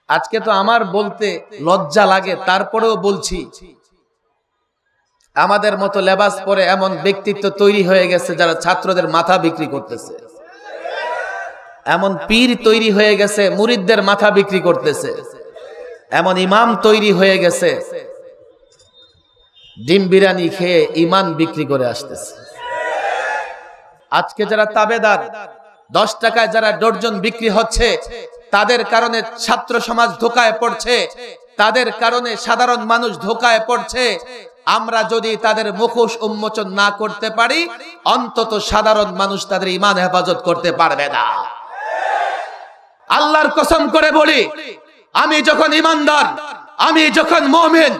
আজকে তো আমার বলতে লজ্জা লাগে, তারপরেও বলছি, আমাদের মতো লেবাস পরে এমন ব্যক্তিত্ব তৈরি হয়ে গেছে যারা ছাত্রদের মাথা বিক্রি করতেছে, এমন পীর তৈরি হয়ে গেছে মুরিদদের মাথা বিক্রি করতেছে, এমন ইমাম তৈরি হয়ে গেছে ডিম বিরিয়ানি খেয়ে ইমান বিক্রি করে আসতেছে। আজকে যারা তাবেদার, 10 টাকায় যারা ডর্জন বিক্রি হচ্ছে, তাদের কারণে ছাত্র সমাজ ধোঁকায় পড়ছে, তাদের কারণে সাধারণ মানুষ ধোঁকায় পড়ছে। আমরা যদি তাদের মুখোশ উন্মোচন না করতে পারি, অন্তত সাধারণ মানুষ তাদের ঈমান হেফাজত করতে পারবে না। আল্লাহর কসম করে বলি, আমি যখন ঈমানদার, আমি যখন মুমিন,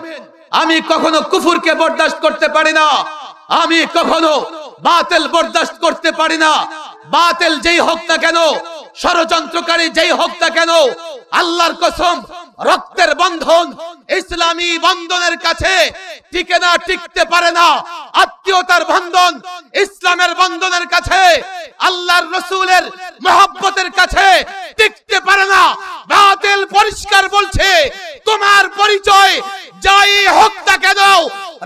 আমি কখনো কুফরকে বরদাস্ত করতে পারি না, আমি কখনো বাতিল বরদাস্ত করতে পারি না। বাতিল যেই হোক না কেন, ষড়যন্ত্রকারী যেই হোক না কেন, আল্লাহর কসম, রক্তের বন্ধন ইসলামী বন্ধনের কাছে টিকে না, টিকতে পারে না। আত্মীয়তার বন্ধন ইসলামের বন্ধনের কাছে, আল্লাহর রাসূলের মহব্বতের কাছে টিকতে পারে না। বাতিল পরিষ্কার বলছে, তোমার পরিচয় যাই হোক না কেন,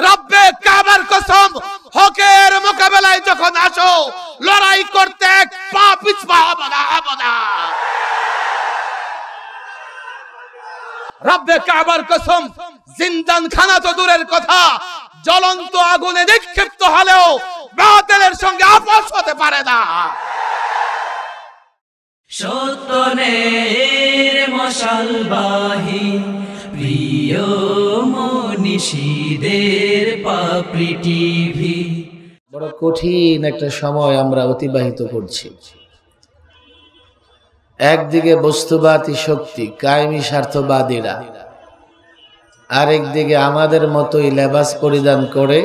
রব্বে কাবার কসম, হকের মোকাবেলায় যখন আসো, লড়াই করতে এক পা পিছপা হবে না। রব্বে কাবার কসম, জিন্দান খানা তো দূরের কথা, জ্বলন্ত আগুনে নিক্ষিপ্ত হলেও বাতিলের সঙ্গে আপোষ হতে পারে না। সত্যের মশালবাহী প্রিয় মনীষীদের পাপড়ি টিভি। বড় কঠিন একটা সময় আমরা অতিবাহিত করছি। একদিকে বস্তুবাদী শক্তি, কায়েমি স্বার্থবাদীরা, আরেকদিকে আমাদের মতোই লেবাস পরিধান করে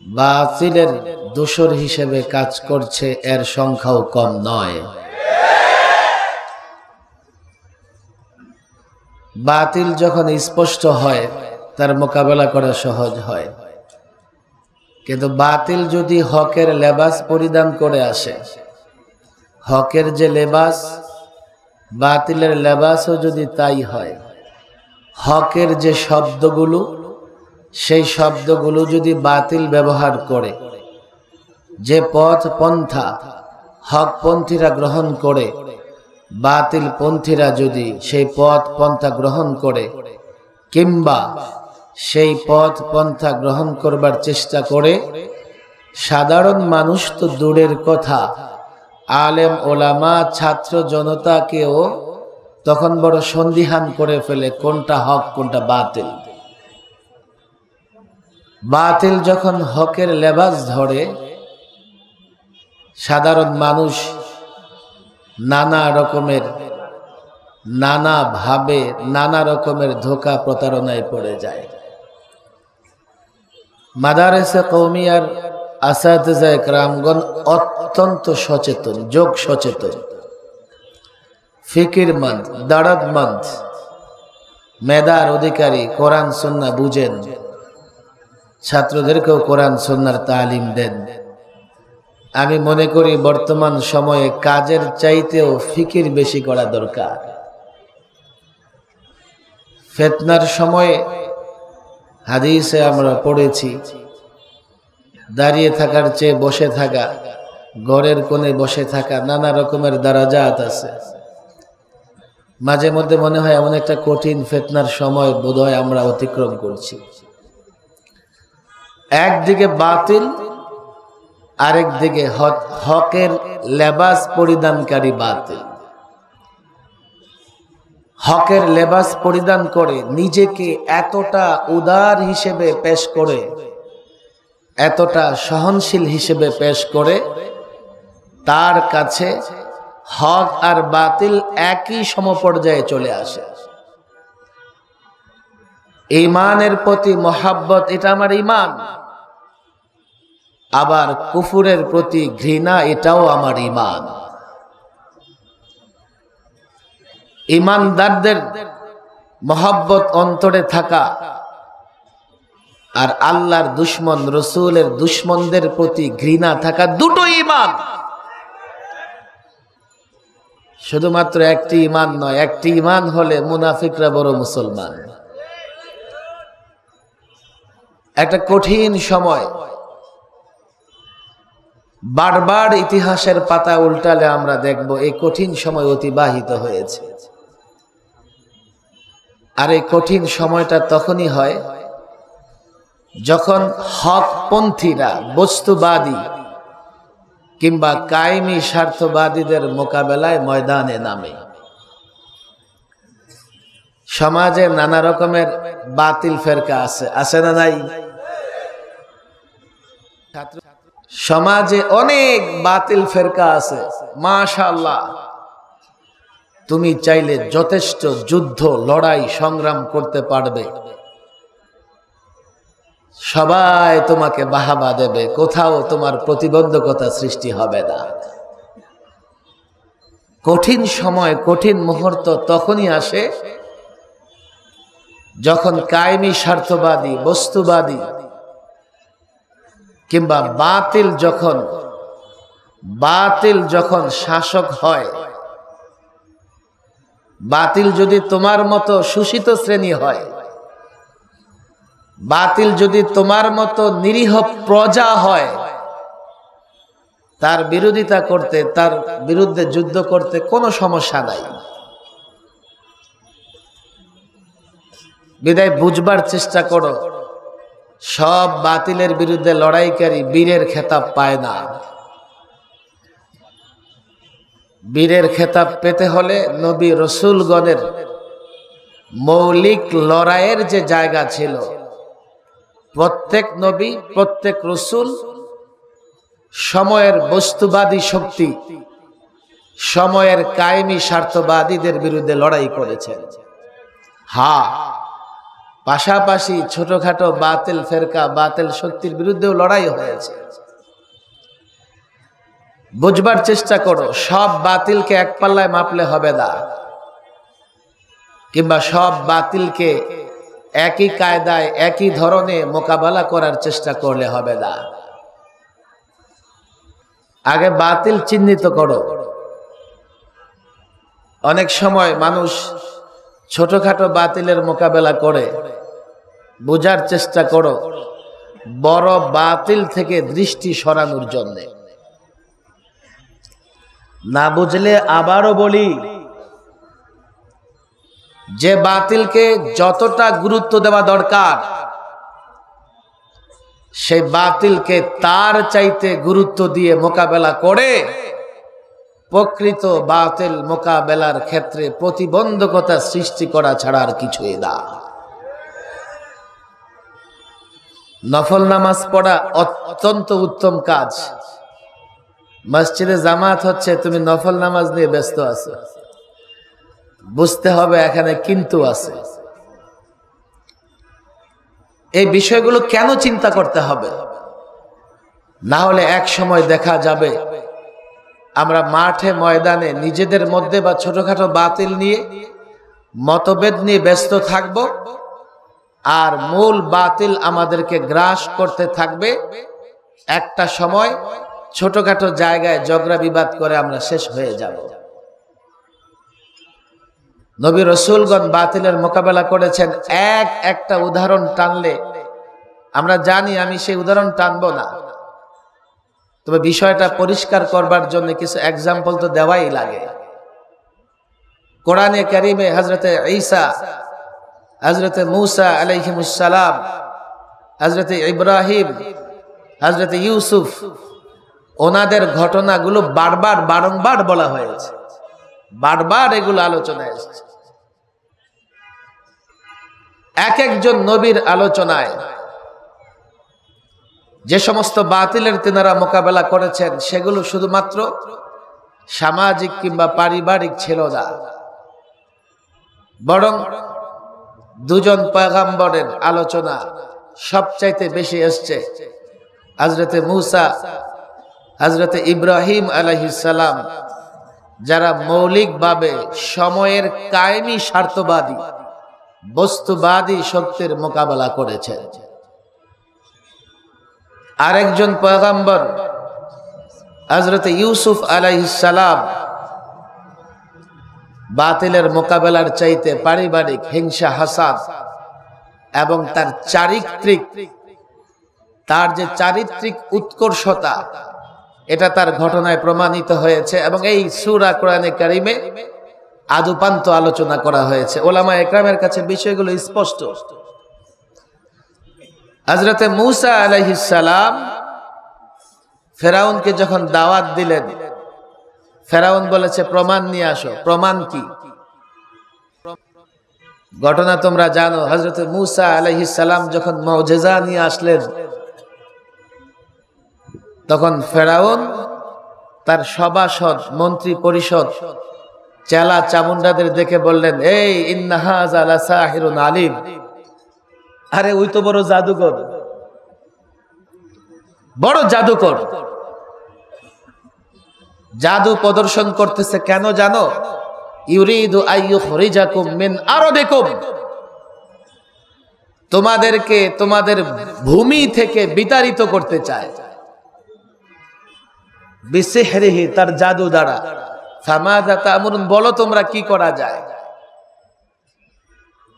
বাতিলের দোসর হিসেবে কাজ করছে, এর সংখ্যাও কম নয়। বাতিল যখন স্পষ্ট হয়, তার মোকাবেলা করা সহজ হয়, কিন্তু বাতিল যদি হকের লেবাস পরিধান করে আসে, হকের যে লেবাস, বাতিলের লেবাসও যদি তাই হয়, হকের যে শব্দগুলো, সেই শব্দগুলো যদি বাতিল ব্যবহার করে, যে পথ পন্থা হকপন্থীরা গ্রহণ করে, বাতিল পন্থীরা যদি সেই পথ পন্থা গ্রহণ করে, কিংবা সেই পথ পন্থা গ্রহণ করবার চেষ্টা করে, সাধারণ মানুষ তো দূরের কথা, আলেম ওলামা ছাত্র জনতাকেও তখন বড় সন্দিহান করে ফেলে কোনটা হক কোনটা বাতিল। বাতিল যখন হকের লেবাস ধরে, সাধারণ মানুষ নানা রকমের, নানা ভাবে, নানা রকমের ধোঁকা প্রতারণায় পড়ে যায়। মাদারেসে কওমিয়ার আসাতিজা ইকরামগণ অত্যন্ত সচেতন, যোগ সচেতন, ফিকিরমন্দ, দারদমন্দ, মেধার অধিকারী, কোরআন সুন্নাহ বুঝেন, ছাত্রদেরকেও কোরআন সুন্নাহর তালিম দেন। আমি মনে করি বর্তমান সময়ে কাজের চাইতেও ফিকির বেশি করা দরকার। ফিতনার সময়ে হাদিসে আমরা পড়েছি, দাঁড়িয়ে থাকার চেয়ে বসে থাকা, ঘরের কোণে বসে থাকা, নানা রকমের দারাজাত আছে। মাঝে মধ্যে মনে হয় এমন একটা কঠিন ফিতনার সময় বোধহয় আমরা অতিক্রম করছি। একদিকে বাতিল, আরেকদিকে হকের লেবাস পরিধানকারী বাতিল। হকের লেবাস পরিধান করে নিজেকে এতটা উদার হিসেবে পেশ করে, এতটা সহনশীল হিসেবে পেশ করে, তার কাছে হক আর বাতিল একই সমপর্যায়ে চলে আসে। ঈমানের প্রতি মহাব্বত, এটা আমার ঈমান, আবার কুফুরের প্রতি ঘৃণা, এটাও আমার ঈমান। ঈমানদারদের মহাব্বত অন্তরে থাকা আর আল্লাহর দুশমন, রসুলের দুশমনদের প্রতি ঘৃণা থাকা, দুটো ঈমান। শুধুমাত্র একটি ঈমান নয়, একটি ঈমান হলে মুনাফিকরা বড় মুসলমান। একটা কঠিন সময়, বারবার ইতিহাসের পাতা উল্টালে আমরা দেখব এই কঠিন সময় অতিবাহিত হয়েছে। আর এই কঠিন সময়টা তখনই হয় যখন হকপন্থীরা, বস্তুবাদী কিংবা কায়েমি স্বার্থবাদীদের মোকাবেলায় ময়দানে নামে। সমাজে নানা রকমের বাতিল ফেরকা আছে না নাই? সমাজে অনেক বাতিল ফেরকা আছে, মাশাআল্লাহ। তুমি চাইলে যথেষ্ট যুদ্ধ, লড়াই, সংগ্রাম করতে পারবে, সবাই তোমাকে বাহাবা দেবে, কোথাও তোমার প্রতিবন্ধকতা সৃষ্টি হবে না। কঠিন সময়, কঠিন মুহূর্ত তখনই আসে যখন কায়েমি স্বার্থবাদী, বস্তুবাদী কিংবা বাতিল যখন শাসক হয়। বাতিল যদি তোমার মতো শোষিত শ্রেণী হয়, বাতিল যদি তোমার মতো নিরীহ প্রজা হয়, তার বিরোধিতা করতে, তার বিরুদ্ধে যুদ্ধ করতে কোনো সমস্যা নাই। বিদায় বুঝবার চেষ্টা করো, সব বাতিলের বিরুদ্ধে লড়াইকারী বীরের খেতাব পায় না। বীরের খেতাব পেতে হলে নবী রসুলগণের মৌলিক লড়াইয়ের যে জায়গা ছিল, প্রত্যেক নবী, প্রত্যেক রসুল সময়ের বস্তুবাদী শক্তি, সময়ের কায়েমি স্বার্থবাদীদের বিরুদ্ধে লড়াই করেছেন। হ্যাঁ, পাশাপাশি ছোটখাটো বাতিল ফেরকা, বাতিল শক্তির বিরুদ্ধেও লড়াই হয়েছে। বুঝবার চেষ্টা করো, সব বাতিলকে এক পাল্লায় মাপলে হবে না, কিংবা সব বাতিলকে একই কায়দায়, একই ধরনে মোকাবেলা করার চেষ্টা করলে হবে না। আগে বাতিল চিহ্নিত করো। অনেক সময় মানুষ ছোটখাটো বাতিলের মোকাবেলা করে, বোঝার চেষ্টা করো বড় বাতিল থেকে দৃষ্টি সরানোর জন্যে। না বুঝলে আবারও বলি, যে বাতিলকে যতটা গুরুত্ব দেওয়া দরকার, সেই বাতিলকে তার চাইতে গুরুত্ব দিয়ে মোকাবেলা করে প্রকৃত বাতিল মোকাবেলার ক্ষেত্রে প্রতিবন্ধকতা সৃষ্টি করা ছাড়া আর কিছুই না। নফল নামাজ পড়া অত্যন্ত উত্তম কাজ। মসজিদে জামাত হচ্ছে, তুমি নফল নামাজ নিয়ে ব্যস্ত আছো, বুঝতে হবে এখানে কিন্তু আছে। এই বিষয়গুলো কেন চিন্তা করতে হবে? না হলে এক সময় দেখা যাবে আমরা মাঠে ময়দানে নিজেদের মধ্যে বা ছোটখাটো বাতিল নিয়ে, মতভেদ নিয়ে ব্যস্ত থাকব, আর মূল বাতিল আমাদেরকে গ্রাস করতে থাকবে। একটা সময় ছোটখাটো জায়গায় ঝগড়া বিবাদ করে আমরা শেষ হয়ে যাব। নবী রসুলগণ বাতিলের মোকাবেলা করেছেন। একটা উদাহরণ টানলে আমরা জানি, আমি সেই উদাহরণ টানবো না, তবে বিষয়টা পরিষ্কার করবার জন্য কিছু এক্সাম্পল তো দেওয়াই লাগে। কোরআনে কারিমে হযরতে ঈসা, হযরতে মূসা আলাইহিমুস সালাম, হযরতে ইব্রাহিম, হযরতে ইউসুফ, ওনাদের ঘটনাগুলো বারংবার বলা হয়েছে, বারবার এগুলো আলোচনায় এসেছে। এক একজন নবীর আলোচনায় যে সমস্ত বাতিলের তিনারা মোকাবেলা করেছেন, সেগুলো শুধুমাত্র সামাজিক কিংবা পারিবারিক ছিল না, বরং দুজন পয়গম্বরের আলোচনা সবচাইতে বেশি এসছে। হযরতে মূসা, হযরতে ইব্রাহিম আলাইহিস সালাম, যারা মৌলিকভাবে সময়ের কায়েমি স্বার্থবাদী, বস্তুবাদী শক্তির মোকাবেলা করেছেন। আরেকজন পয়গম্বর হযরতে ইউসুফ আলাইহিস সালাম, বাতিলের মোকাবেলার চাইতে পারিবারিক হিংসা হাসাদ এবং তার যে চারিত্রিক উৎকর্ষতা, এটা তার ঘটনায় প্রমাণিত হয়েছে এবং এই সূরা কোরআনে কারিমে আদুপান্ত আলোচনা করা হয়েছে। ওলামা একরামের কাছে বিষয়গুলো স্পষ্ট। হযরতে মূসা আলাইহিস সালাম ফেরাউনকে যখন দাওয়াত দিলেন, ফেরাউন বলেছে প্রমাণ নিয়ে আসো। প্রমাণ কি? ঘটনা তোমরা জানো। হযরতে মূসা আলাইহিস সালাম যখন মুজিজা নিয়ে আসলেন, তখন ফেরাউন তার সভাসদ, মন্ত্রী পরিষদ, চেলা চামুন্ডাদের দেখে বললেন, এই ইন্না হাযা লাসাহিরুন আলিম, আরে ওই তো বড় জাদুকর, বড় জাদুকর, জাদু প্রদর্শন করতেছে। কেন জানো? ইউরিদু আইয়ুখরিজাকুম মিন আরদিকুম, তোমাদেরকে তোমাদের ভূমি থেকে বিতাড়িত করতে চায়। বিসিহরিহি, তার জাদু দ্বারা। ফামাযা তা'মুরুন, বলো তোমরা কি করা যায়?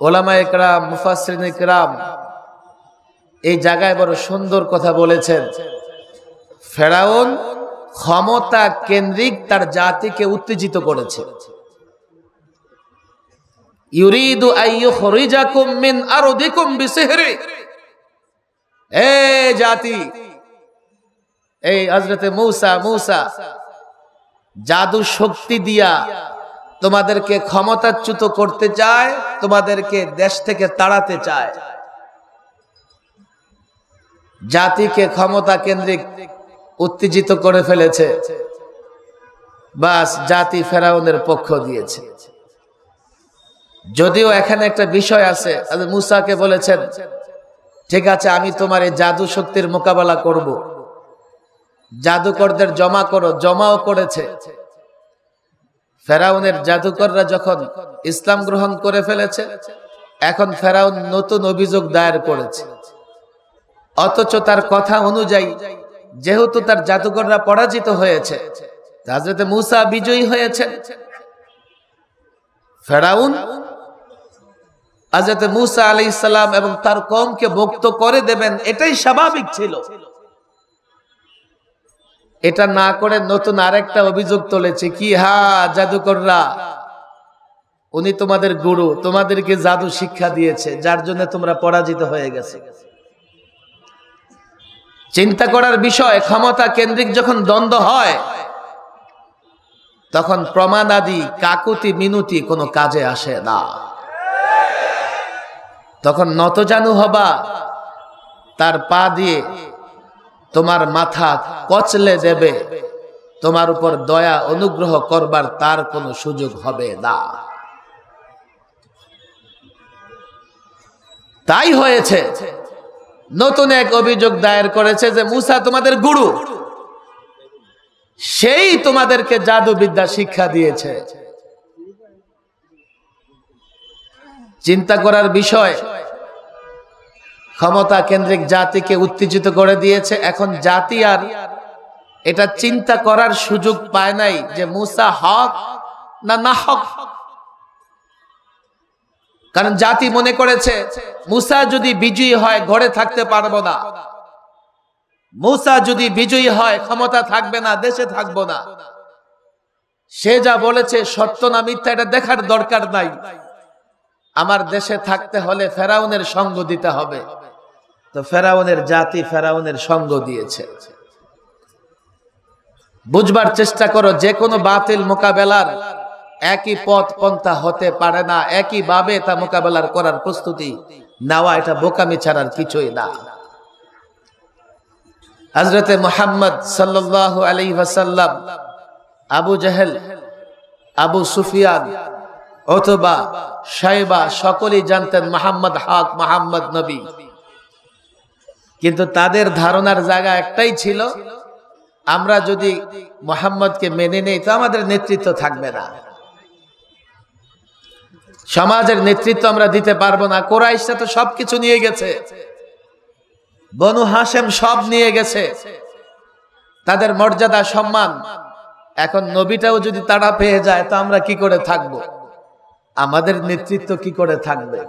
ওলামায়ে কেরাম, মুফাসসিরিনে কেরাম এই জায়গায় বড় সুন্দর কথা বলেছেন। ফেরাউন ক্ষমতা কেন্দ্রিক তার জাতিকে উত্তেজিত করেছে। ইউরিদু আইয়ুখরিজাকুম মিন আরদিকুম বিসিহরি, এ জাতি, এই হযরতে মূসা জাদু শক্তি দিয়া তোমাদেরকে ক্ষমতাচ্যুত করতে চায়, তোমাদেরকে দেশ থেকে তাড়াতে চায়। জাতিকে ক্ষমতা কেন্দ্রিক উত্তেজিত করে ফেলেছে। বাস, জাতি ফেরাউনের পক্ষ দিয়েছে। যদিও এখানে একটা বিষয় আছে, মূসাকে বলেছেন, ঠিক আছে, আমি তোমার এই জাদু শক্তির মোকাবেলা করব, জাদুকরদের জমা করো। জমাও করেছে। ফেরাউনের জাদুকররা যখন ইসলাম গ্রহণ করে ফেলেছে, এখন ফেরাউন নতুন অভিযোগ দায়ের করেছে। অথচ তার কথা অনুযায়ী যেহেতু তার জাদুকররা পরাজিত হয়েছে, হযরতে মূসা বিজয়ী হয়েছে, ফেরাউন হযরতে মূসা আলাইহিস সালাম এবং তার কওমকে মুক্ত করে দেবেন, এটাই স্বাভাবিক ছিল। এটা না করে নতুন আরেকটা অভিযোগ তুলেছে, কি, জাদুকররা, উনি তোমাদের গুরু, তোমাদেরকে জাদু শিক্ষা দিয়েছে, যার জন্য তোমরা পরাজিত হয়ে গেছে। চিন্তা করার বিষয়, ক্ষমতা কেন্দ্রিক যখন দ্বন্দ্ব হয়, তখন প্রমাণাদি কাকুতি মিনতি কোনো কাজে আসে না। তখন নতজানু হবা, তার পা দিয়ে তোমার মাথা কচলে দেবে, তোমার উপর দয়া অনুগ্রহ করবার তার কোনো সুযোগ হবে না। তাই হয়েছে, নতুন এক অভিযোগ দায়ের করেছে যে মূসা তোমাদের গুরু, সেই তোমাদেরকে জাদুবিদ্যা শিক্ষা দিয়েছে। চিন্তা করার বিষয়, ক্ষমতা কেন্দ্রিক জাতিকে উত্তেজিত করে দিয়েছে। এখন জাতি আর এটা চিন্তা করার সুযোগ পায় নাই যে মূসা হক না না হক। কারণ জাতি মনে করেছে মূসা যদি বিজয়ী হয় ঘরে থাকতে পারবো না, মূসা যদি বিজয়ী হয় ক্ষমতা থাকবে না, দেশে থাকবো না। সে যা বলেছে সত্য না মিথ্যা এটা দেখার দরকার নাই, আমার দেশে থাকতে হলে ফেরাউনের সঙ্গ দিতে হবে। তো ফেরাউনের জাতি ফেরাউনের সঙ্গ দিয়েছে। বুঝবার চেষ্টা করো, যে কোনো বাতিল মোকাবেলার একই পথ পন্থা হতে পারে না, একই ভাবে তা মোকাবেলার করার প্রস্তুতি নেওয়া এটা বোকামি ছাড়ার কিছুই না। হযরতে মুহাম্মদ সাল্লাল্লাহু আলাইহি ওয়াসাল্লাম, আবু জেহেল, আবু সুফিয়ান, উতবা, শাইবা সকলেই জানতেন মুহাম্মদ হক, মুহাম্মদ নবী। কিন্তু তাদের ধারণার জায়গা একটাই ছিল, আমরা যদি মুহাম্মদকে মেনে নেই তো আমাদের নেতৃত্ব থাকবে না, সমাজের নেতৃত্ব আমরা দিতে পারবো না। কুরাইশরা তো সবকিছু নিয়ে গেছে, বনু হাশেম সব নিয়ে গেছে, তাদের মর্যাদা সম্মান। এখন নবীটাও যদি তাড়া পেয়ে যায় তো আমরা কি করে থাকবো? আমাদের নেতৃত্ব কি করে থাকবে?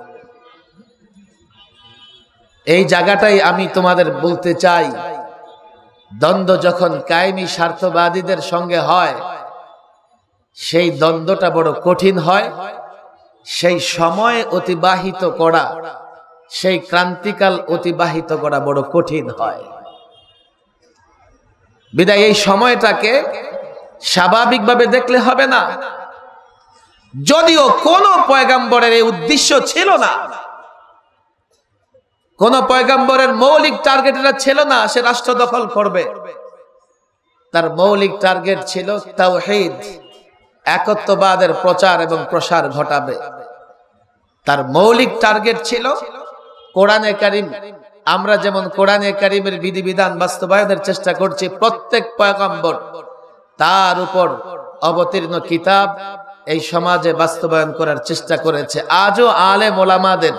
এই জায়গাটাই আমি তোমাদের বলতে চাই, দ্বন্দ্ব যখন কায়েমি স্বার্থবাদীদের সঙ্গে হয়, সেই দ্বন্দ্বটা বড় কঠিন হয়। সেই সময় অতিবাহিত করা, সেই ক্রান্তিকাল অতিবাহিত করা বড় কঠিন হয়। বিদায় এই সময়টাকে স্বাভাবিকভাবে দেখলে হবে না। যদিও কোন পয়গাম্বরের এই উদ্দেশ্য ছিল না, কোন পয়গাম্বরের মৌলিক টার্গেট এটা ছিল না সে রাষ্ট্র দখল করবে। তার মৌলিক টার্গেট ছিল তাওহীদ, একত্ববাদের প্রচার এবং প্রসার ঘটাবে। তার মৌলিক টার্গেট ছিল কোরআনে কারীম। আমরা যেমন কোরআনে কারীমের বিধিবিধান বাস্তবায়নের চেষ্টা করছি, প্রত্যেক পয়গম্বর তার উপর অবতীর্ণ কিতাব এই সমাজে বাস্তবায়ন করার চেষ্টা করেছে। আজও আলেম ওলামাদের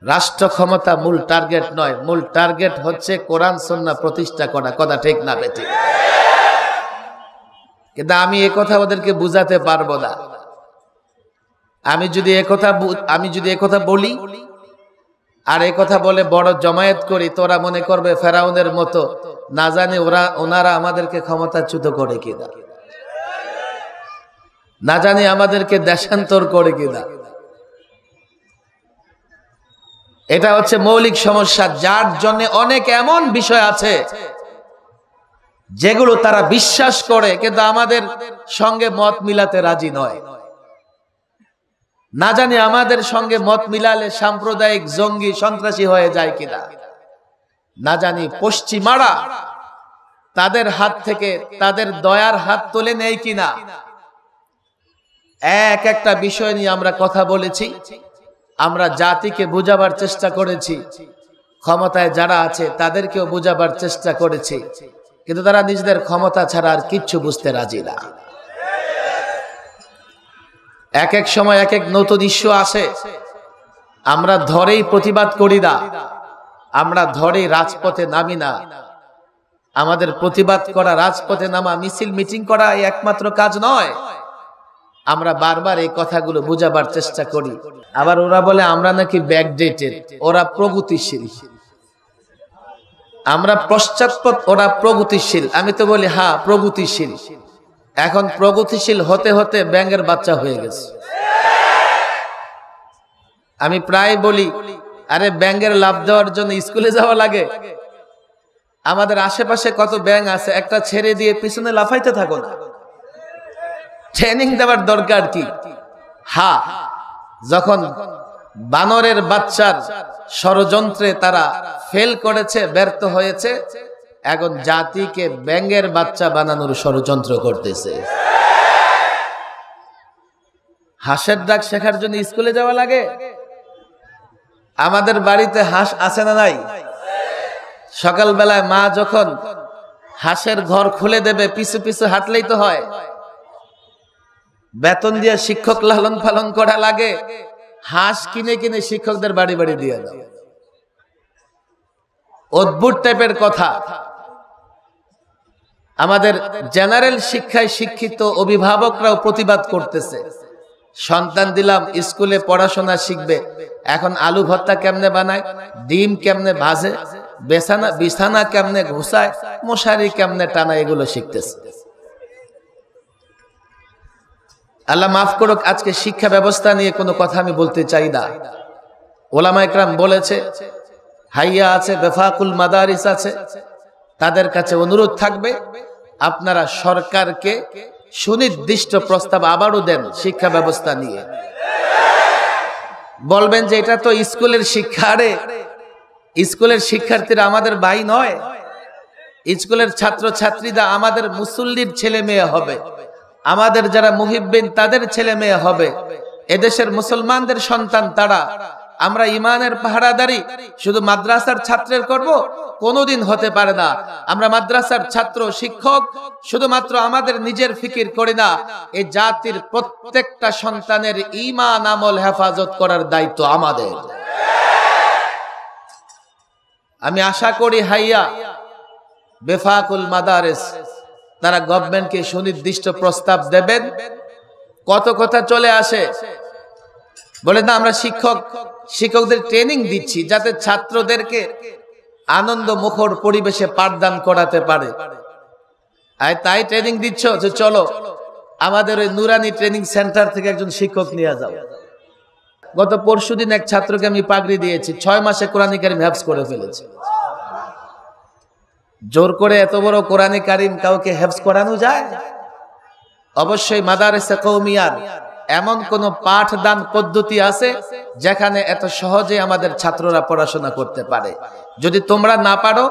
রাষ্ট্র ক্ষমতা মূল টার্গেট নয়, মূল টার্গেট হচ্ছে কোরআন সুন্নাহ প্রতিষ্ঠা করা। কথা ঠিক না বেঠিক? কিন্তু আমি একথা ওদেরকে বুঝাতে পারবো না। আমি যদি একথা বলি আর একথা বলে বড় জমায়েত করি, তোরা মনে করবে ফেরাউনের মতো, না জানি ওনারা আমাদেরকে ক্ষমতাচ্যুত করে কিনা, না জানি আমাদেরকে দেশান্তর করে কিনা। এটা হচ্ছে মৌলিক সমস্যা, যার জন্য অনেক এমন বিষয় আছে যেগুলো তারা বিশ্বাস করে কিন্তু আমাদের সঙ্গে মত মিলাতে রাজি নয়। না জানি আমাদের সঙ্গে মত মিলালে সাম্প্রদায়িক জঙ্গি সন্ত্রাসী হয়ে যায় কিনা, না জানি পশ্চিমারা তাদের হাত থেকে তাদের দয়ার হাত তুলে নেয় কিনা। একটা বিষয় নিয়ে আমরা কথা বলেছি, আমরা জাতিকে বুঝাবার চেষ্টা করেছি, ক্ষমতায় যারা আছে তাদেরকেও বুঝাবার চেষ্টা করেছি, কিন্তু তারা নিজেদের ক্ষমতা ছাড়া আর কিচ্ছু বুঝতে রাজি না। এক এক সময় এক এক নতুন ইস্যু আসে, আমরা ধরেই প্রতিবাদ করি না, আমরা ধরেই রাজপথে নামি না। আমাদের প্রতিবাদ করা, রাজপথে নামা, মিছিল মিটিং করা এই একমাত্র কাজ নয়। আমরা বারবার এই কথাগুলো বুঝাবার চেষ্টা করি। আবার ওরা বলে আমরা নাকি ব্যাকডেটেড, ওরা প্রগতিশীল, আমরা পশ্চাৎপদ, ওরা প্রগতিশীল। আমি তো বলি হ্যাঁ প্রগতিশীল। এখন প্রগতিশীল হতে হতে ব্যাঙের বাচ্চা হয়ে গেছে। আমি প্রায় বলি, আরে ব্যাঙের লাভ দেওয়ার জন্য স্কুলে যাওয়া লাগে? আমাদের আশেপাশে কত ব্যাঙ আছে, একটা ছেড়ে দিয়ে পিছনে লাফাইতে থাকো না, ট্রেনিং দেওয়ার দরকার কি? হ্যাঁ, যখন বানরের বাচ্চার ষড়যন্ত্রে তারা ফেল করেছে, ব্যর্থ হয়েছে, এখন জাতিকে ব্যাঙের বাচ্চা বানানোর ষড়যন্ত্র করতেছে। হাঁসের ডাক শেখার জন্য স্কুলে যাওয়া লাগে? আমাদের বাড়িতে হাঁস আছে না নাই? সকালবেলায় মা যখন হাঁসের ঘর খুলে দেবে, পিছু পিছু হাঁটলেই তো হয়। বেতন দিয়ে শিক্ষক লালন পালন করা লাগে, হাঁস কিনে কিনে শিক্ষকদের বাড়ি বাড়ি দিয়ে দাও। অদ্ভুত টাইপের কথা। আমাদের জেনারেল শিক্ষায় শিক্ষিত অভিভাবকরাও প্রতিবাদ করতেছে। সন্তান দিলাম স্কুলে পড়াশোনা শিখবে, এখন আলু ভর্তা কেমনে বানায়, ডিম কেমনে ভাজে, বিছানা কেমনে ঘুষায়, মশারি কেমনে টানা, এগুলো শিখতেছে। আল্লাহ মাফ করুক, আজকে শিক্ষা ব্যবস্থা নিয়ে কোনো কথা আমি বলতে চাই না। ওলামা ইকরাম বলেছে, হাইয়া আছে, বেফাকুল মাদারিস আছে, তাদের কাছে অনুরোধ থাকবে আপনারা সরকারকে সুনির্দিষ্ট প্রস্তাব আবারও দেন শিক্ষা ব্যবস্থা নিয়ে। বলবেন যে এটা তো স্কুলের শিক্ষা। আরে স্কুলের শিক্ষার্থীরা আমাদের ভাই নয়? স্কুলের ছাত্র ছাত্রীরা আমাদের মুসল্লির ছেলে মেয়ে হবে, আমাদের যারা মুহিব্বিন তাদের ছেলে মেয়ে হবে, এদেশের মুসলমানদের সন্তান তারা। আমরা ইমানের পাহারাদারি শুধু মাদ্রাসার ছাত্রের করব? কোনোদিন হতে পারে না। আমরা মাদ্রাসার ছাত্র শিক্ষক শুধুমাত্র আমাদের নিজের ফিকির করি না, এই জাতির প্রত্যেকটা সন্তানের ঈমান আমল হেফাজত করার দায়িত্ব আমাদের। আমি আশা করি হাইয়া বেফাকুল মাদারিস তারা গভর্নমেন্টকে সুনির্দিষ্ট প্রস্তাব দেবেন কত কথা চলে আসে, বলে না আমরা শিক্ষকদের ট্রেনিং দিচ্ছি যাতে ছাত্রদেরকে আনন্দ মুখর পরিবেশে পাঠদান করাতে পারে। তাই ট্রেনিং দিচ্ছ, যে চলো আমাদের ওই নুরানি ট্রেনিং সেন্টার থেকে একজন শিক্ষক নিয়ে যাও। গত পরশুদিন এক ছাত্রকে আমি পাগড়ি দিয়েছি, 6 মাসে কোরআনী কারিম হেফজ করে ফেলেছে। জোর করে এত বড় কোরআনী কারিম কাউকে হেফজ করানো যায়? অবশ্যই মাদারেসে কওমিয়ার এমন কোন পাঠদান পদ্ধতি আছে যেখানে এত সহজে আমাদের ছাত্ররা পড়াশোনা করতে পারে। যদি তোমরা না পারো,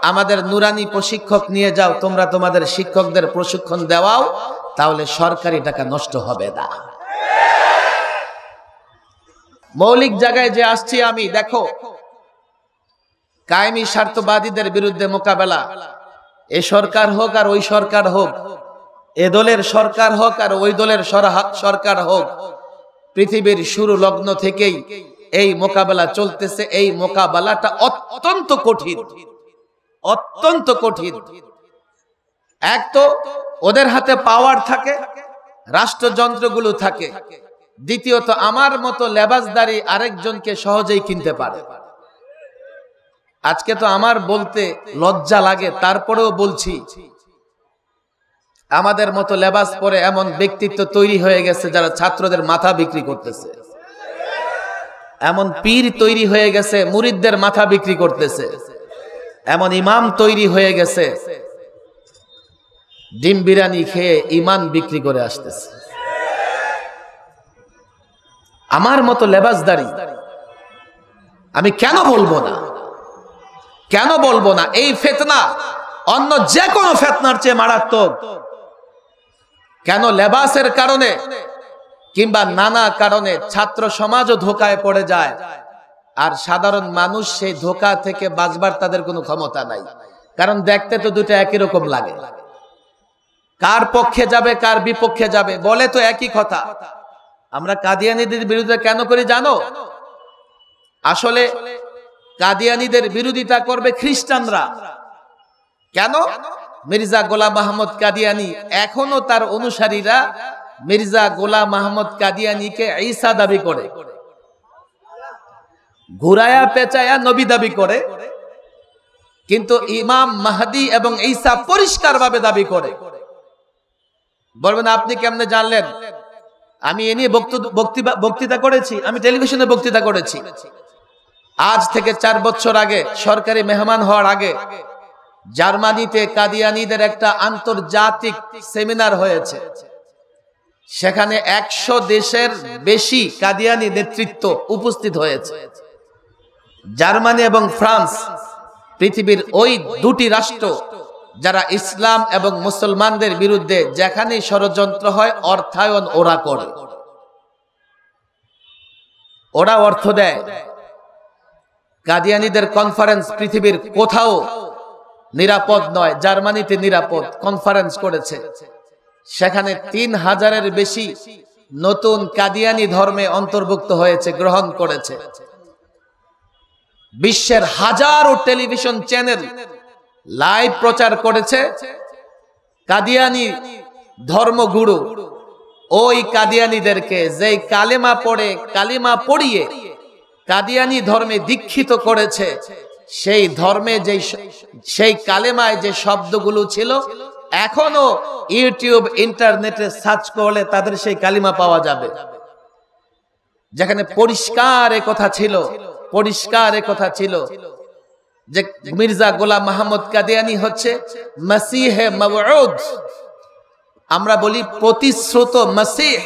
আমাদের নুরানি প্রশিক্ষক নিয়ে যাও, তোমরা তোমাদের শিক্ষকদের প্রশিক্ষণ দেওয়াও, তাহলে সরকারি টাকা নষ্ট হবে না। মৌলিক জায়গায় যে আসছি আমি, দেখো কায়েমি স্বার্থবাদীদের বিরুদ্ধে মোকাবেলা, এ সরকার হোক আর ওই সরকার হোক, এ দলের সরকার হোক আর ওই দলের সরকার হোক, পৃথিবীর শুরু লগ্ন থেকেই এই মোকাবেলা চলতেছে। এই মোকাবেলাটা অত্যন্ত কঠিন, অত্যন্ত কঠিন। এক তো ওদের হাতে পাওয়ার থাকে, রাষ্ট্রযন্ত্রগুলো থাকে। দ্বিতীয়ত আমার মতো লেবাসদারি আরেকজনকে সহজেই কিনতে পারে। আজকে তো আমার বলতে লজ্জা লাগে, তারপরেও বলছি, আমাদের মতো লেবাস পরে এমন ব্যক্তিত্ব তৈরি হয়ে গেছে যারা ছাত্রদের মাথা বিক্রি করতেছে। এমন পীর তৈরি হয়ে গেছে মুরিদদের মাথা বিক্রি করতেছে। এমন ইমাম তৈরি হয়ে গেছে ডিম বিরিয়ানি খেয়ে ইমান বিক্রি করে আসতেছে। আমার মতো লেবাসদারি আমি কেন বলবো না? কেন বলবো না? এই ফিতনা অন্য যে কোনো ফিতনার চেয়ে মারাত্মক। কেন? লেবাসের কারণে কিংবা নানা কারণে ছাত্র সমাজও ধোকায় পড়ে যায়, আর সাধারণ মানুষ সেই ধোকা থেকে বাঁচবার তাদের কোনো ক্ষমতা নাই। কারণ দেখতে তো দুটো একই রকম লাগে, কার পক্ষে যাবে কার বিপক্ষে যাবে বলে তো একই কথা। আমরা কাদিয়ানীদের বিরুদ্ধে কেন করি জানো? আসলে কাদিয়ানীদের বিরোধিতা করবে খ্রিস্টানরা। কেন? মির্জা গোলাম আহমদ কাদিয়ানী, এখনো তার অনুসারীরা মির্জা গোলাম আহমদ কাদিয়ানীকে ঈসা দাবি করে, ঘুরায়া পেঁচায়া নবী দাবি করে, কিন্তু ইমাম মাহদী এবং ঈসা পরিষ্কারভাবে দাবি করে। বলবেন আপনি কেমনে জানলেন? আমি এ নিয়ে বক্তৃতা করেছি, আমি টেলিভিশনে বক্তৃতা করেছি। আজ থেকে 4 বছর আগে, সরকারি মেহমান হওয়ার আগে, জার্মানিতে কাদিয়ানীদের একটা আন্তর্জাতিক সেমিনার হয়েছে। সেখানে 100 দেশের বেশি কাদিয়ানী নেতৃত্ব উপস্থিত হয়েছে। জার্মানি এবং ফ্রান্স পৃথিবীর ওই দুটি রাষ্ট্র যারা ইসলাম এবং মুসলমানদের বিরুদ্ধে যেখানে ষড়যন্ত্র হয় অর্থায়ন ওরা করে, ওরা অর্থ দেয়। কাদিয়ানীদের কনফারেন্স পৃথিবীর কোথাও নিরাপদ নয়, জার্মানিতে নিরাপদ। কনফারেন্স করেছে, সেখানে 3000-এর বেশি নতুন কাদিয়ানী ধর্মে অন্তর্ভুক্ত হয়েছে, গ্রহণ করেছে। বিশ্বের হাজারো টেলিভিশন চ্যানেল লাইভ প্রচার করেছে। কাদিয়ানী ধর্মগুরু ওই কাদিয়ানীদেরকে যেই কালিমা পড়িয়ে কাদিয়ানী ধর্মে দীক্ষিত করেছে, সেই ধর্মে সেই কালেমায় যে শব্দগুলো ছিল, এখনো ইউটিউব ইন্টারনেটে সার্চ করলে তাদের সেই কালিমা পাওয়া যাবে, যেখানে পরিষ্কার কথা ছিল যে মির্জা গোলাম আহমদ কাদিয়ানী হচ্ছে মসিহে মাবউদ। আমরা বলি প্রতিশ্রুত মসিহ।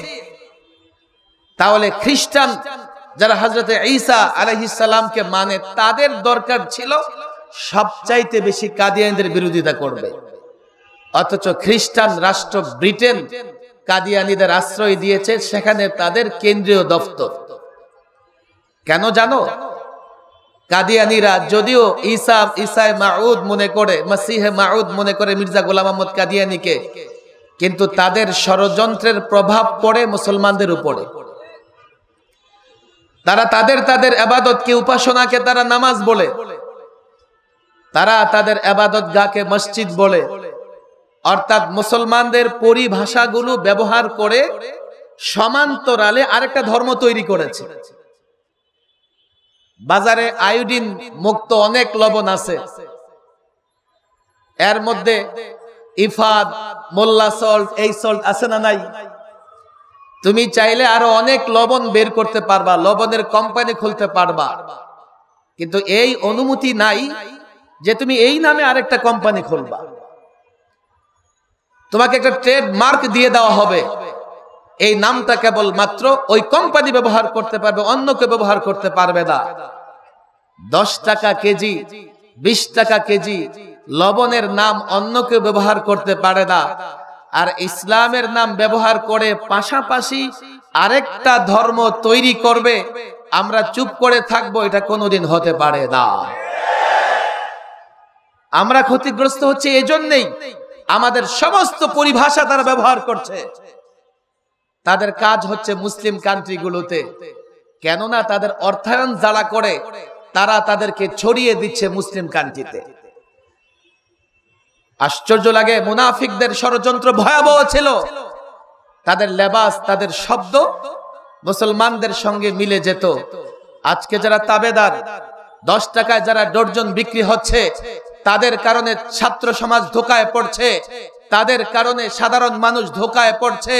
তাহলে খ্রিস্টান যারা হযরতে ঈসা আলাইহিস সালামকে মানে, তাদের দরকার ছিল সবচাইতে বেশি কাদিয়ানীদের বিরোধিতা করবে। অথচ খ্রিস্টান রাষ্ট্র ব্রিটেন কাদিয়ানীদের আশ্রয় দিয়েছে, সেখানে তাদের কেন্দ্রীয় দপ্তর। কেন জানো? কাদিয়ানীরা যদিও ঈসায়ে মাউদ মনে করে, মসিহে মাউদ মনে করে মির্জা গোলাম আহমদ কাদিয়ানীকে, কিন্তু তাদের ষড়যন্ত্রের প্রভাব পড়ে মুসলমানদের উপরে। তারা তাদের ইবাদতকে, উপাসনাকে তারা নামাজ বলে, তারা তাদের ইবাদত গাহকে মসজিদ বলে। অর্থাৎ মুসলমানদের পরিভাষাগুলো ব্যবহার করে সমান্তরালে আরেকটা ধর্ম তৈরি করেছে। বাজারে আয়োডিন মুক্ত অনেক লবণ আছে, এর মধ্যে ইফাদ, মোল্লা সল্ট, এই সল্ট আছে না নাই? তুমি চাইলে আরো অনেক লবণ বের করতে পারবা, লবণের কোম্পানি খুলতে পারবা, কিন্তু এই অনুমতি নাই যে তুমি এই নামে আরেকটা কোম্পানি খুলবা। তোমাকে একটা ট্রেডমার্ক দিয়ে দেওয়া হবে, এই নামটা কেবল মাত্র ওই কোম্পানি ব্যবহার করতে পারবে, অন্য কেউ ব্যবহার করতে পারবে না। 10 টাকা কেজি, 20 টাকা কেজি লবণের নাম অন্য কেউ ব্যবহার করতে পারে না। আর ইসলামের নাম ব্যবহার করে পাশাপাশি আরেকটা ধর্ম তৈরি করবে, আমরা চুপ করে থাকবো, এটা কোনোদিন হতে পারে না। আমরা ক্ষতিগ্রস্ত হচ্ছে এজন্যই, আমাদের সমস্ত পরিভাষা তারা ব্যবহার করছে। তাদের কাজ হচ্ছে মুসলিম কান্ট্রিগুলোতে, কেননা তাদের অর্থায়ন যারা করে তারা তাদেরকে ছড়িয়ে দিচ্ছে মুসলিম কান্ট্রিতে। আশ্চর্য লাগে, মুনাফিকদের ষড়যন্ত্র ভয়াবহ ছিল। তাদের লেবাস, তাদের শব্দ মুসলমানদের সঙ্গে মিলে যেত। আজকে যারা তাবেদার, 10 টাকায় যারা ডর্জন বিক্রি হচ্ছে, তাদের কারণে ছাত্র সমাজ ধোঁকায় পড়ছে, তাদের কারণে সাধারণ মানুষ ধোঁকায় পড়ছে।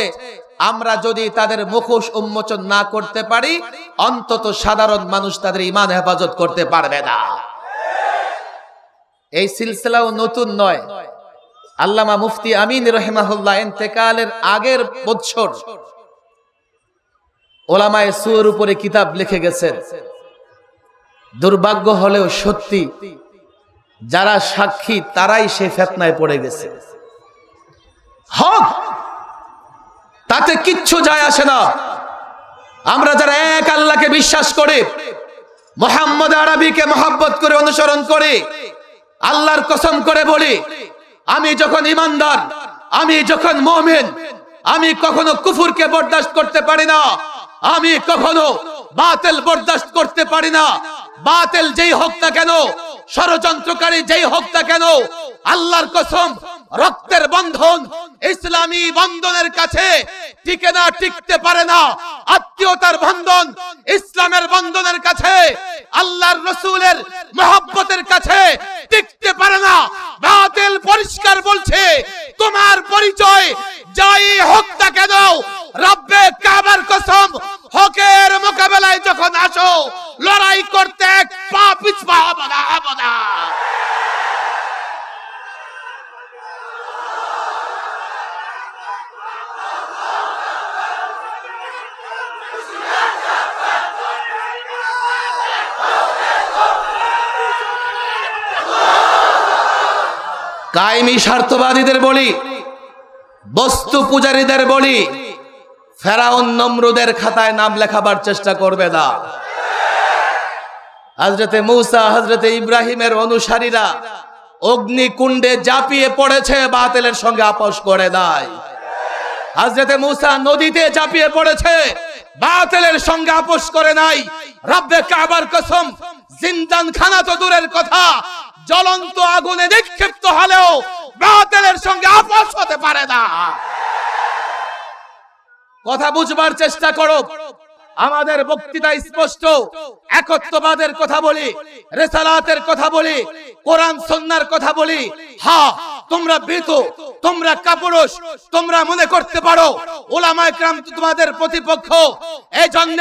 আমরা যদি তাদের মুখোশ উন্মোচন না করতে পারি, অন্তত সাধারণ মানুষ তাদের ঈমান হেফাজত করতে পারবে না। এই সিলসিলাও নতুন নয়। আল্লামা মুফতি আমিন রাহিমাহুল্লাহ ইন্তেকালের আগের বছর ওলামায়ে সুর উপরে কিতাব লিখে গেছেন। দুর্ভাগ্য হলেও সত্যি, যারা সাক্ষী তারাই সেই ফিতনায় পড়ে গেছে। হক তাতে কিচ্ছু যায় আসে না। আমরা যারা এক আল্লাহকে বিশ্বাস করি, মুহাম্মদ আরবিকে মহব্বত করে অনুসরণ করি, আল্লাহর কসম করে বলি, আমি যখন ইমানদার, আমি যখন মুমিন, আমি কখনো কুফরকে বরদাস্ত করতে পারি না, আমি কখনো বাতিল বরদাস্ত করতে পারি না। বাতিল যেই হোক না কেন, ষড়যন্ত্রকারী যেই হোক না কেন, আল্লাহর কসম, রক্তের বন্ধন ইসলামী বন্ধনের কাছে টিকে না, টিকতে পারে না। আত্মীয়তার বন্ধন ইসলামের বন্ধনের কাছে, আল্লাহর রাসূলের মহব্বতের কাছে টিকতে পারে না। বাতিল পরিষ্কার বলছে, তোমার পরিচয় যাই হোক না কেন, রব্বে কাবার কসম, হকের মোকাবেলায় যখন আসো, লড়াই করতে এক পা পিছপা হবে না, হবে না। কায়েমি স্বার্থবাদীদের বলি, বস্তু পূজারীদের বলি, ফেরাউন নমরুদের খাতায় নাম লেখাবার চেষ্টা করবে না। হযরতে মূসা, হযরতে ইব্রাহিমের অনুসারীরা অগ্নিকুণ্ডে ঝাঁপিয়ে পড়েছে, বাতিলের সঙ্গে আপোষ করে নাই। হযরতে মূসা নদীতে ঝাঁপিয়ে পড়েছে, বাতিলের সঙ্গে আপোষ করে নাই। রব্বে কাবার কসম, জিন্দানখানা তো দূরের কথা, জ্বলন্ত আগুনে নিক্ষিপ্ত হলেও বাতিলের সঙ্গে আপোষ হতে পারে না। কথা বুঝবার চেষ্টা করো। আমাদের বক্তৃতা স্পষ্ট, একত্ববাদের কথা বলি, রিসালাতের কথা বলি, কোরআন সুন্নাহর কথা বলি। হ্যাঁ, তোমরা ভীত, তোমরা কাপুরুষ, তোমরা মনে করতে পারো উলামায়ে কেরাম তোমাদের প্রতিপক্ষ, এজন্য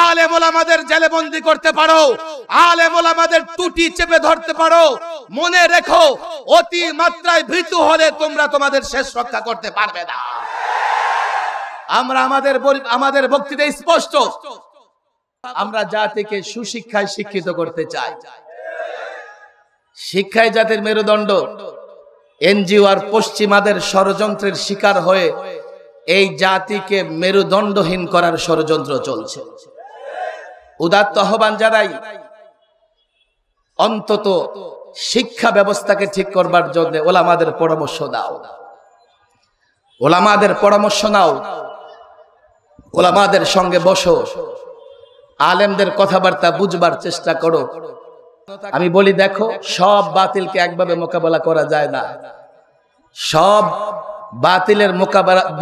আলেম ওলামাদের জেলে বন্দী করতে পারো, আলেম ওলামাদের টুটি চেপে ধরতে পারো। মনে রেখো, অতি মাত্রায় ভীত হলে তোমরা তোমাদের শেষ রক্ষা করতে পারবে না। আমরা আমাদের বক্তৃতায় স্পষ্ট, আমরা জাতিকে সুশিক্ষায় শিক্ষিত করতে চাই। শিক্ষায় জাতির মেরুদণ্ড। এনজিও আর পশ্চিমাদের ষড়যন্ত্রের শিকার হয়ে এই জাতিকে মেরুদণ্ডহীন করার ষড়যন্ত্র চলছে। উদাত্ত আহ্বান জানাই, অন্তত শিক্ষা ব্যবস্থাকে ঠিক করবার জন্য ওলামাদের পরামর্শ দাও, ওলামাদের পরামর্শ নাও, ওলামাদের সঙ্গে বসো, আলেমদের কথাবার্তা বুঝবার চেষ্টা করো। আমি বলি, দেখো, সব বাতিলকে একভাবে মোকাবেলা করা যায় না, সব বাতিলের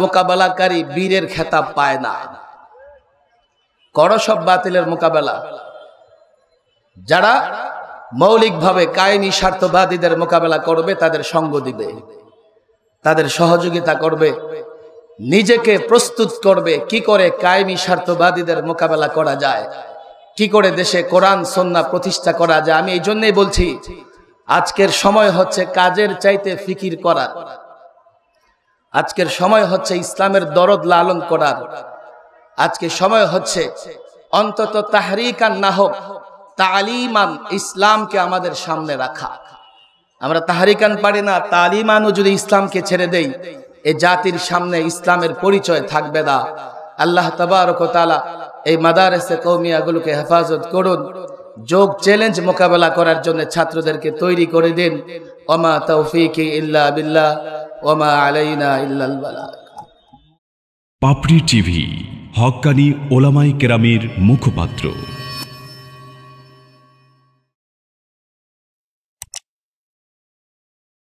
মোকাবেলাকারী বীরের খেতাব পায় না। করো সব বাতিলের মোকাবেলা। যারা মৌলিকভাবে কায়েমি স্বার্থবাদীদের মোকাবেলা করবে তাদের সঙ্গ দিবে, তাদের সহযোগিতা করবে, নিজেকে প্রস্তুত করবে কি করে কায়েমি স্বার্থবাদীদের মোকাবেলা করা যায়, কি করে দেশে কোরআন সুন্নাহ প্রতিষ্ঠা করা যায়। আমি এই জন্যই বলছি আজকের সময় হচ্ছে কাজের চাইতে ফিকির করার, আজকের সময় হচ্ছে ইসলামের দরদ লালন করার, আজকে সময় হচ্ছে অন্তত তাহরিকান না হোক তালিমান ইসলামকে আমাদের সামনে রাখা। আমরা তাহরিকান পারি না, তালিমানও যদি ইসলামকে ছেড়ে দেই এ জাতির সামনে ইসলামের পরিচয় থাকবে না। আল্লাহ তাবারক ওয়া তাআলা এই মাদারেসে কওমিয়াগুলোকে হেফাজত করুন, যোগ চ্যালেঞ্জ মোকাবেলা করার জন্য ছাত্রদেরকে তৈরি করে দিন। ওমা তৌফিকি ইল্লা বিল্লাহ ওমা আলাইনা ইল্লাল বালাগ। পাপড়ি টিভি, হক্কানি ওলামায়ে কেরামের মুখপাত্র।